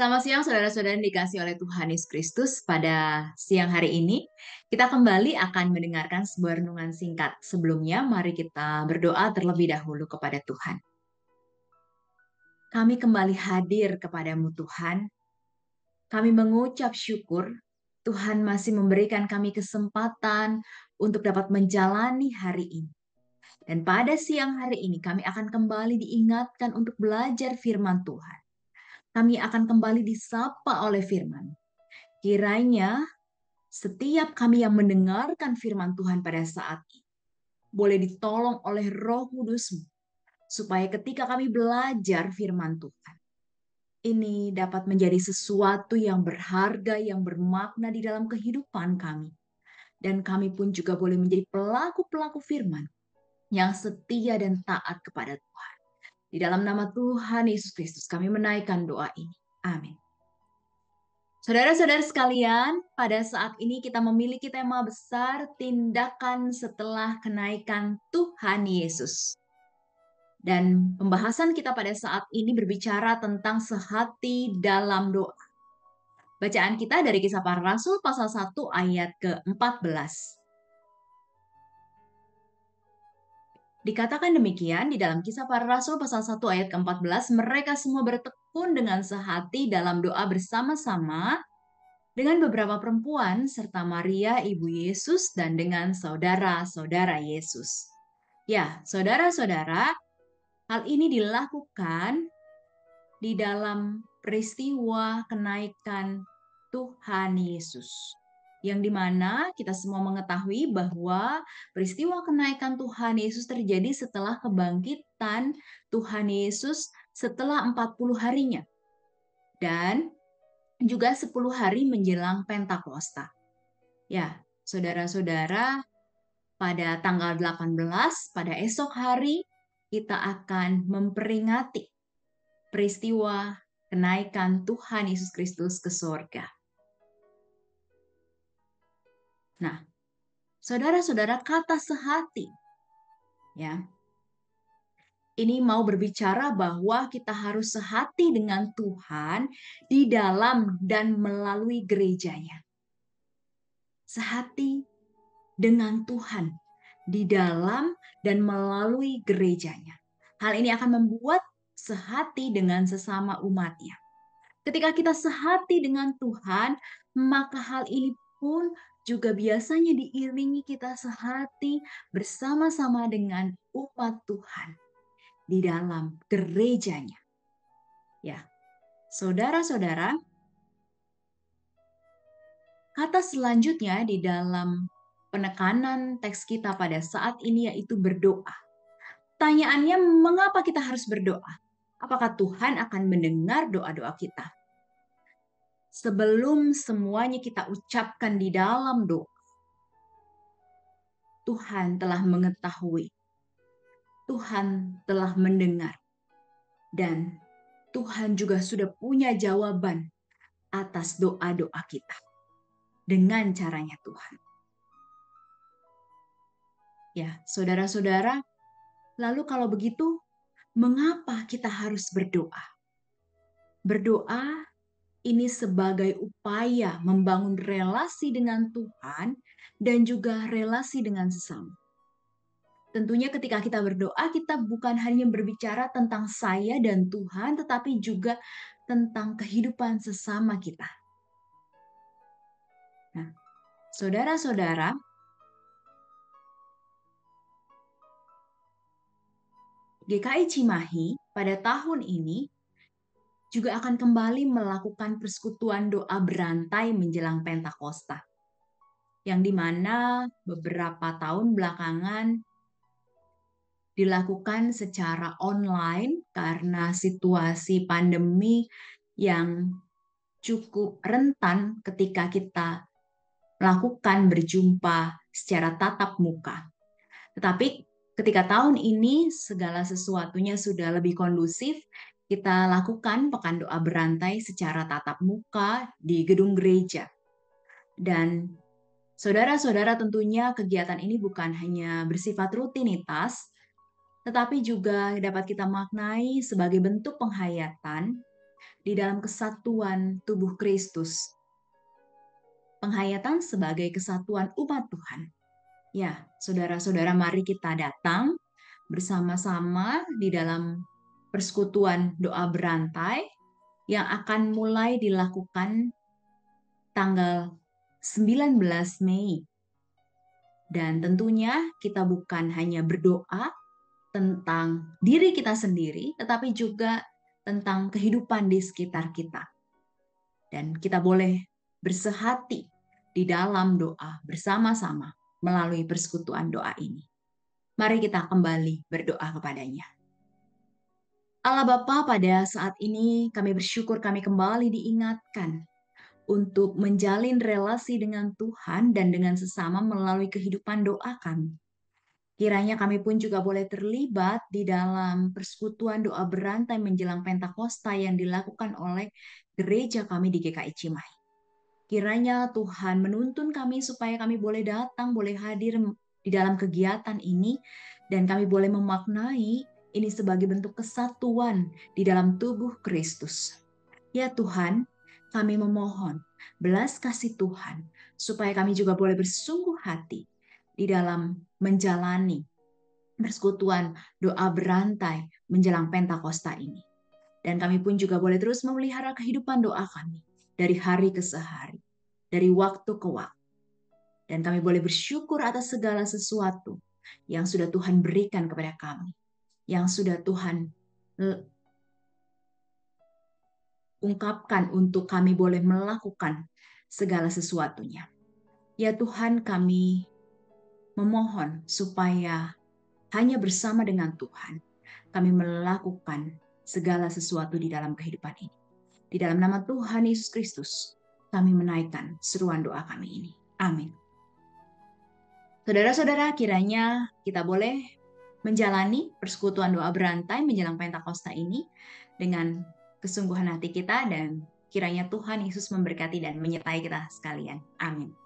Selamat siang saudara-saudara yang dikasihi oleh Tuhan Yesus Kristus. Pada siang hari ini, kita kembali akan mendengarkan sebuah renungan singkat. Sebelumnya, mari kita berdoa terlebih dahulu kepada Tuhan. Kami kembali hadir kepadamu Tuhan. Kami mengucap syukur Tuhan masih memberikan kami kesempatan untuk dapat menjalani hari ini. Dan pada siang hari ini kami akan kembali diingatkan untuk belajar firman Tuhan. Kami akan kembali disapa oleh firman. Kiranya setiap kami yang mendengarkan firman Tuhan pada saat ini boleh ditolong oleh Roh Kudus-Mu supaya ketika kami belajar firman Tuhan ini dapat menjadi sesuatu yang berharga, yang bermakna di dalam kehidupan kami. Dan kami pun juga boleh menjadi pelaku-pelaku firman yang setia dan taat kepada Tuhan. Di dalam nama Tuhan Yesus Kristus kami menaikkan doa ini. Amin. Saudara-saudara sekalian, pada saat ini kita memiliki tema besar tindakan setelah kenaikan Tuhan Yesus. Dan pembahasan kita pada saat ini berbicara tentang sehati dalam doa. Bacaan kita dari Kisah Para Rasul pasal 1 ayat ke-14. Dikatakan demikian di dalam Kisah Para Rasul pasal 1 ayat ke-14, mereka semua bertekun dengan sehati dalam doa bersama-sama dengan beberapa perempuan serta Maria ibu Yesus dan dengan saudara-saudara Yesus. Ya, saudara-saudara, hal ini dilakukan di dalam peristiwa kenaikan Tuhan Yesus. Yang dimana kita semua mengetahui bahwa peristiwa kenaikan Tuhan Yesus terjadi setelah kebangkitan Tuhan Yesus setelah 40 harinya. Dan juga 10 hari menjelang Pentakosta. Ya, saudara-saudara, pada tanggal 18, pada esok hari, kita akan memperingati peristiwa kenaikan Tuhan Yesus Kristus ke surga. Nah, saudara-saudara, kata sehati, ya, ini mau berbicara bahwa kita harus sehati dengan Tuhan di dalam dan melalui gerejanya. Sehati dengan Tuhan di dalam dan melalui gerejanya. Hal ini akan membuat sehati dengan sesama umatnya. Ketika kita sehati dengan Tuhan, maka hal ini pun juga biasanya diiringi kita sehati bersama-sama dengan umat Tuhan di dalam gerejanya. Ya, saudara-saudara, kata selanjutnya di dalam penekanan teks kita pada saat ini yaitu berdoa. Pertanyaannya, mengapa kita harus berdoa? Apakah Tuhan akan mendengar doa-doa kita? Sebelum semuanya kita ucapkan di dalam doa, Tuhan telah mengetahui, Tuhan telah mendengar, dan Tuhan juga sudah punya jawaban atas doa-doa kita dengan caranya Tuhan. Ya, saudara-saudara, lalu kalau begitu, mengapa kita harus berdoa? Berdoa ini sebagai upaya membangun relasi dengan Tuhan dan juga relasi dengan sesama. Tentunya ketika kita berdoa, kita bukan hanya berbicara tentang saya dan Tuhan, tetapi juga tentang kehidupan sesama kita. Nah, saudara-saudara, GKI Cimahi pada tahun ini juga akan kembali melakukan persekutuan doa berantai menjelang Pentakosta. Yang dimana beberapa tahun belakangan dilakukan secara online karena situasi pandemi yang cukup rentan ketika kita melakukan berjumpa secara tatap muka. Tetapi ketika tahun ini segala sesuatunya sudah lebih kondusif, kita lakukan pekan doa berantai secara tatap muka di gedung gereja. Dan saudara-saudara, tentunya kegiatan ini bukan hanya bersifat rutinitas, tetapi juga dapat kita maknai sebagai bentuk penghayatan di dalam kesatuan tubuh Kristus. Penghayatan sebagai kesatuan umat Tuhan. Ya, saudara-saudara, mari kita datang bersama-sama di dalam persekutuan doa berantai yang akan mulai dilakukan tanggal 19 Mei. Dan tentunya kita bukan hanya berdoa tentang diri kita sendiri, tetapi juga tentang kehidupan di sekitar kita. Dan kita boleh bersehati di dalam doa bersama-sama melalui persekutuan doa ini. Mari kita kembali berdoa kepadanya. Allah Bapa, pada saat ini kami bersyukur kami kembali diingatkan untuk menjalin relasi dengan Tuhan dan dengan sesama melalui kehidupan doa kami. Kiranya kami pun juga boleh terlibat di dalam persekutuan doa berantai menjelang Pentakosta yang dilakukan oleh gereja kami di GKI Cimahi. Kiranya Tuhan menuntun kami supaya kami boleh datang, boleh hadir di dalam kegiatan ini, dan kami boleh memaknai ini sebagai bentuk kesatuan di dalam tubuh Kristus. Ya Tuhan, kami memohon belas kasih Tuhan supaya kami juga boleh bersungguh hati di dalam menjalani persekutuan doa berantai menjelang Pentakosta ini. Dan kami pun juga boleh terus memelihara kehidupan doa kami dari hari ke hari, dari waktu ke waktu. Dan kami boleh bersyukur atas segala sesuatu yang sudah Tuhan berikan kepada kami, yang sudah Tuhan ungkapkan untuk kami boleh melakukan segala sesuatunya. Ya Tuhan, kami memohon supaya hanya bersama dengan Tuhan kami melakukan segala sesuatu di dalam kehidupan ini. Di dalam nama Tuhan Yesus Kristus, kami menaikkan seruan doa kami ini. Amin. Saudara-saudara, kiranya kita boleh menjalani persekutuan doa berantai menjelang Pentakosta ini dengan kesungguhan hati kita, dan kiranya Tuhan Yesus memberkati dan menyertai kita sekalian. Amin.